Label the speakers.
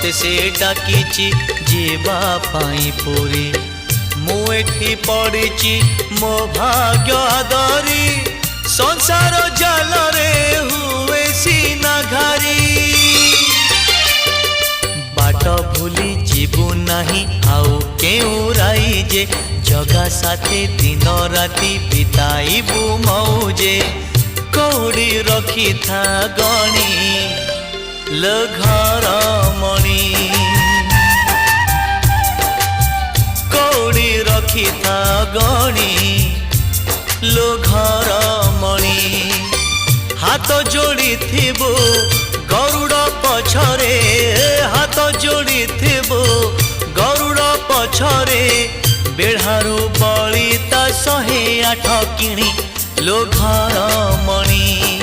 Speaker 1: मते से डाकिची जीवा पाई पुरी मु एठी पड़िची मो भाग्य आदरी संसार जाल रे हुए सीना घारी बाट भूली जीवु नहीं आउ केउ राई जे जगा साथे दिन राति बिताइबु मौजे कौड़ी रखी था गणी लो घर मणि कौड़ी रखी था गणी लो घर मणि हाथ जोड़ी थिबो गरुड़ पछरे हाथ जोड़ी थिबो गरुड़ पछरे बेढ़ारू बलिता 108 किणी लो घर मणि।